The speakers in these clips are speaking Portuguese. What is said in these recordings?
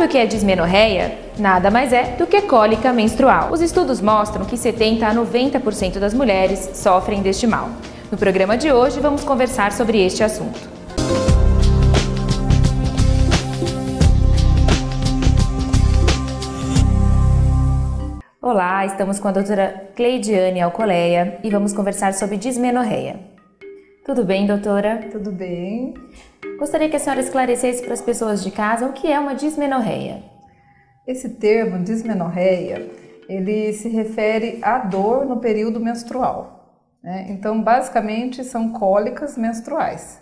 o que é dismenorreia? Nada mais é do que cólica menstrual. Os estudos mostram que 70 a 90% das mulheres sofrem deste mal. No programa de hoje vamos conversar sobre este assunto. Olá, estamos com a doutora Cleidiane Alcoleia e vamos conversar sobre dismenorreia. Tudo bem, doutora? Tudo bem. Gostaria que a senhora esclarecesse para as pessoas de casa o que é uma dismenorreia. Esse termo, dismenorreia, ele se refere à dor no período menstrual, né? Então, basicamente, são cólicas menstruais,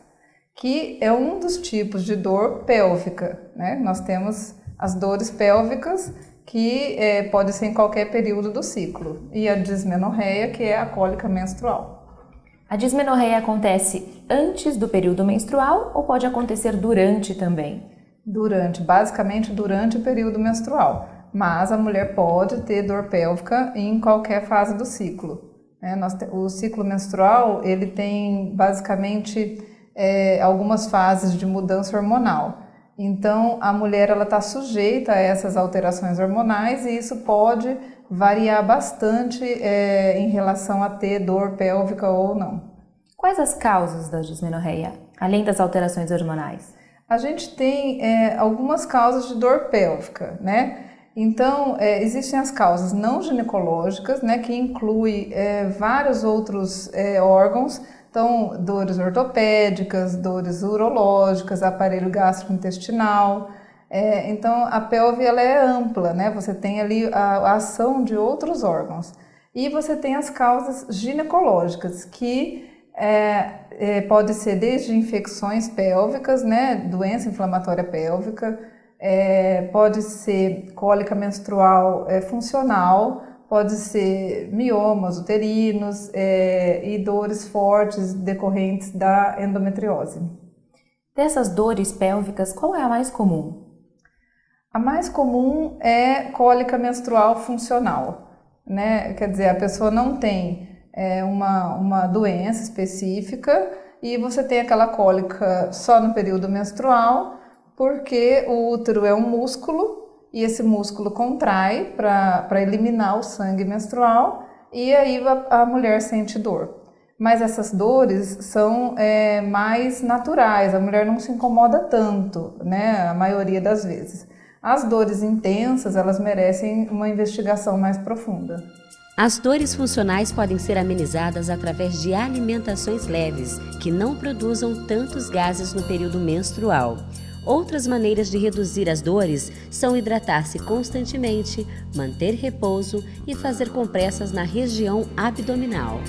que é um dos tipos de dor pélvica, né? Nós temos as dores pélvicas, que pode ser em qualquer período do ciclo, e a dismenorreia, que é a cólica menstrual. A dismenorreia acontece antes do período menstrual ou pode acontecer durante também? Basicamente durante o período menstrual, mas a mulher pode ter dor pélvica em qualquer fase do ciclo. O ciclo menstrual, ele tem basicamente algumas fases de mudança hormonal. Então, a mulher está sujeita a essas alterações hormonais e isso pode variar bastante em relação a ter dor pélvica ou não. Quais as causas da dismenorreia, além das alterações hormonais? A gente tem algumas causas de dor pélvica, né? Então, existem as causas não ginecológicas, né, que inclui vários outros órgãos. Então, dores ortopédicas, dores urológicas, aparelho gastrointestinal. Então, a pelve ela é ampla, né? Você tem ali a ação de outros órgãos. E você tem as causas ginecológicas, que pode ser desde infecções pélvicas, né? Doença inflamatória pélvica, pode ser cólica menstrual funcional, pode ser miomas uterinos e dores fortes decorrentes da endometriose. Dessas dores pélvicas, qual é a mais comum? A mais comum é cólica menstrual funcional, né? Quer dizer, a pessoa não tem uma doença específica e você tem aquela cólica só no período menstrual, porque o útero é um músculo e esse músculo contrai para eliminar o sangue menstrual e aí a mulher sente dor. Mas essas dores são mais naturais, a mulher não se incomoda tanto, né, a maioria das vezes. As dores intensas, elas merecem uma investigação mais profunda. As dores funcionais podem ser amenizadas através de alimentações leves, que não produzam tantos gases no período menstrual. Outras maneiras de reduzir as dores são hidratar-se constantemente, manter repouso e fazer compressas na região abdominal.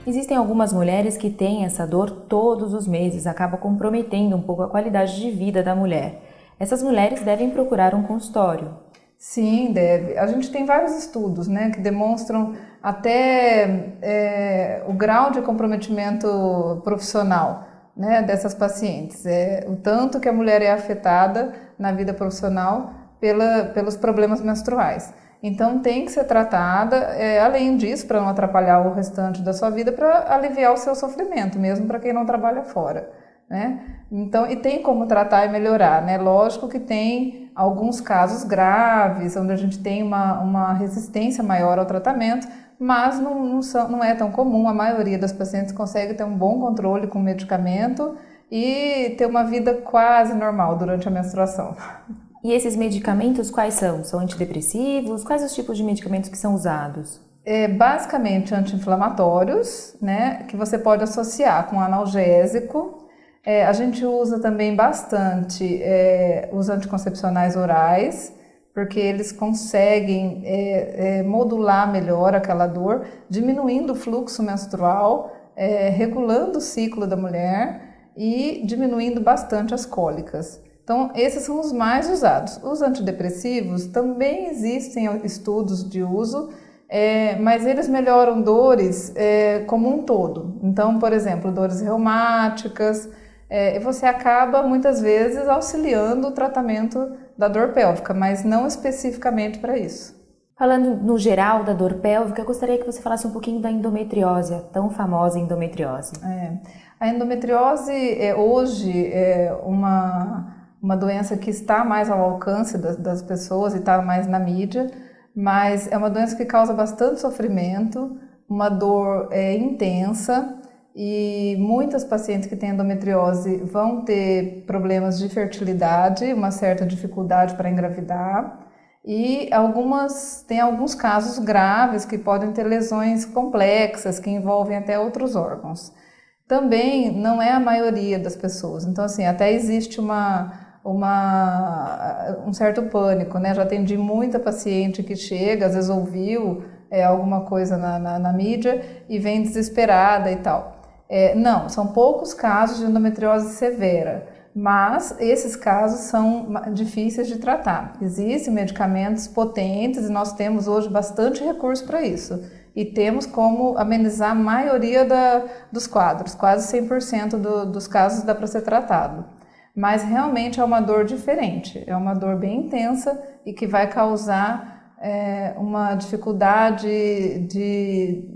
Existem algumas mulheres que têm essa dor todos os meses, acaba comprometendo um pouco a qualidade de vida da mulher. Essas mulheres devem procurar um consultório. Sim, deve. A gente tem vários estudos, né, que demonstram até o grau de comprometimento profissional, né, dessas pacientes, o tanto que a mulher é afetada na vida profissional pelos problemas menstruais. Então tem que ser tratada, além disso, para não atrapalhar o restante da sua vida, para aliviar o seu sofrimento, mesmo para quem não trabalha fora, né? Então, e tem como tratar e melhorar, né? Lógico que tem alguns casos graves, onde a gente tem uma resistência maior ao tratamento, mas não é tão comum. A maioria das pacientes consegue ter um bom controle com o medicamento e ter uma vida quase normal durante a menstruação. E esses medicamentos quais são? São antidepressivos? Quais os tipos de medicamentos que são usados? Basicamente anti-inflamatórios, né, que você pode associar com analgésico. A gente usa também bastante os anticoncepcionais orais, porque eles conseguem modular melhor aquela dor, diminuindo o fluxo menstrual, regulando o ciclo da mulher e diminuindo bastante as cólicas. Então, esses são os mais usados. Os antidepressivos também existem estudos de uso, mas eles melhoram dores como um todo. Então, por exemplo, dores reumáticas, e você acaba muitas vezes auxiliando o tratamento da dor pélvica, mas não especificamente para isso. Falando no geral da dor pélvica, eu gostaria que você falasse um pouquinho da endometriose, a tão famosa endometriose. A endometriose hoje é uma uma doença que está mais ao alcance das pessoas e está mais na mídia, mas é uma doença que causa bastante sofrimento, uma dor intensa, e muitas pacientes que têm endometriose vão ter problemas de fertilidade, uma certa dificuldade para engravidar, e tem alguns casos graves que podem ter lesões complexas que envolvem até outros órgãos. Também não é a maioria das pessoas, então assim, até existe um certo pânico, né? Já atendi muita paciente que chega, às vezes ouviu alguma coisa na mídia e vem desesperada e tal. Não, são poucos casos de endometriose severa, mas esses casos são difíceis de tratar. Existem medicamentos potentes e nós temos hoje bastante recurso para isso. E temos como amenizar a maioria dos quadros, quase 100% dos casos dá para ser tratado. Mas realmente é uma dor diferente, é uma dor bem intensa e que vai causar uma dificuldade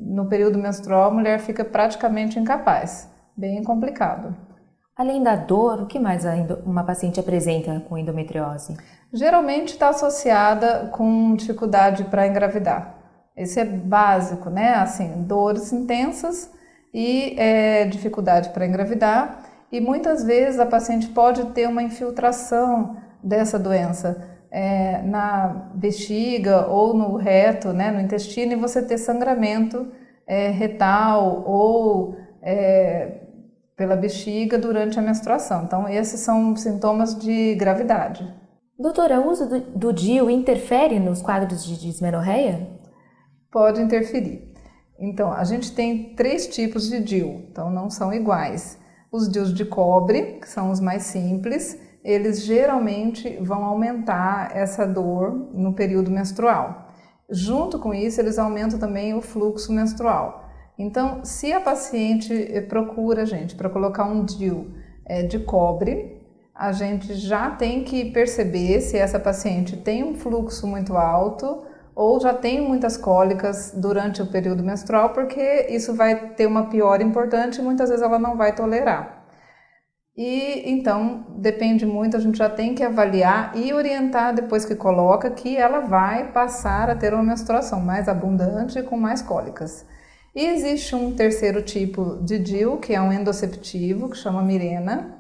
no período menstrual, a mulher fica praticamente incapaz, bem complicado. Além da dor, o que mais uma paciente apresenta com endometriose? Geralmente está associada com dificuldade para engravidar. Esse é básico, né? Assim, dores intensas e dificuldade para engravidar. E muitas vezes a paciente pode ter uma infiltração dessa doença na bexiga ou no reto, né, no intestino, e você ter sangramento retal ou pela bexiga durante a menstruação. Então, esses são sintomas de gravidade. Doutora, o uso do DIU interfere nos quadros de dismenorreia? Pode interferir. Então, a gente tem 3 tipos de DIU, então não são iguais. Os DIUs de cobre, que são os mais simples, eles geralmente vão aumentar essa dor no período menstrual. Junto com isso, eles aumentam também o fluxo menstrual. Então, se a paciente procura a gente para colocar um DIU de cobre, a gente já tem que perceber se essa paciente tem um fluxo muito alto ou já tem muitas cólicas durante o período menstrual, porque isso vai ter uma piora importante e muitas vezes ela não vai tolerar. E então, depende muito, a gente já tem que avaliar e orientar depois que coloca que ela vai passar a ter uma menstruação mais abundante e com mais cólicas. E existe um terceiro tipo de DIU, que é um endoceptivo, que chama Mirena.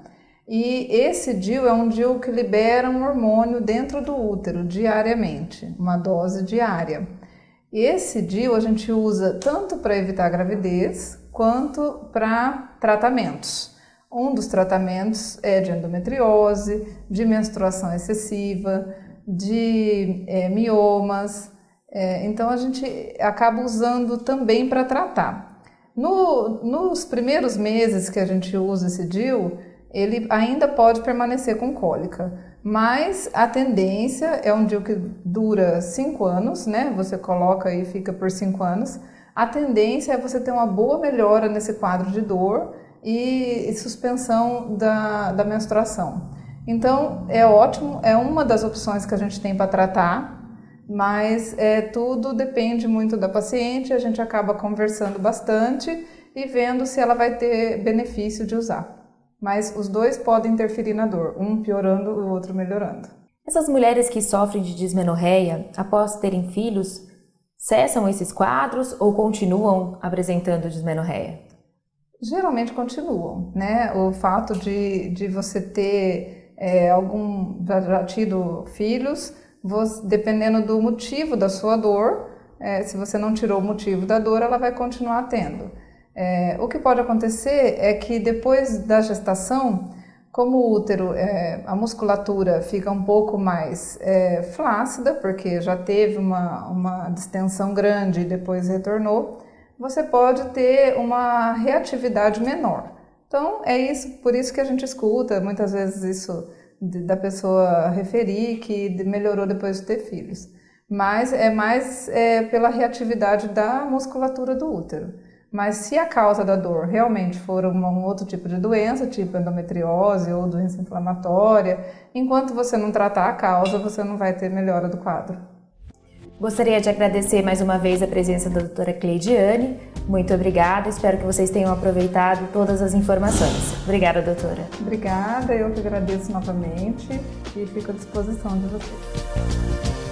E esse DIU é um DIU que libera um hormônio dentro do útero diariamente, uma dose diária. E esse DIU a gente usa tanto para evitar a gravidez quanto para tratamentos. Um dos tratamentos é de endometriose, de menstruação excessiva, de miomas. Então a gente acaba usando também para tratar. Nos primeiros meses que a gente usa esse DIU, ele ainda pode permanecer com cólica, mas a tendência é um DIU que dura 5 anos, né? Você coloca e fica por 5 anos. A tendência é você ter uma boa melhora nesse quadro de dor e suspensão da menstruação. Então é ótimo, é uma das opções que a gente tem para tratar, mas tudo depende muito da paciente, a gente acaba conversando bastante e vendo se ela vai ter benefício de usar. Mas os dois podem interferir na dor, um piorando e o outro melhorando. Essas mulheres que sofrem de dismenorreia, após terem filhos, cessam esses quadros ou continuam apresentando dismenorreia? Geralmente continuam, né? O fato de você ter já tido filhos, dependendo do motivo da sua dor, se você não tirou o motivo da dor, ela vai continuar tendo. O que pode acontecer é que depois da gestação, como o útero, a musculatura fica um pouco mais flácida, porque já teve uma distensão grande e depois retornou, você pode ter uma reatividade menor. Então, por isso que a gente escuta muitas vezes isso da pessoa referir que melhorou depois de ter filhos. Mas é mais pela reatividade da musculatura do útero. Mas se a causa da dor realmente for um outro tipo de doença, tipo endometriose ou doença inflamatória, enquanto você não tratar a causa, você não vai ter melhora do quadro. Gostaria de agradecer mais uma vez a presença da doutora Cleidiane. Muito obrigada, espero que vocês tenham aproveitado todas as informações. Obrigada, doutora. Obrigada, eu que agradeço novamente e fico à disposição de vocês.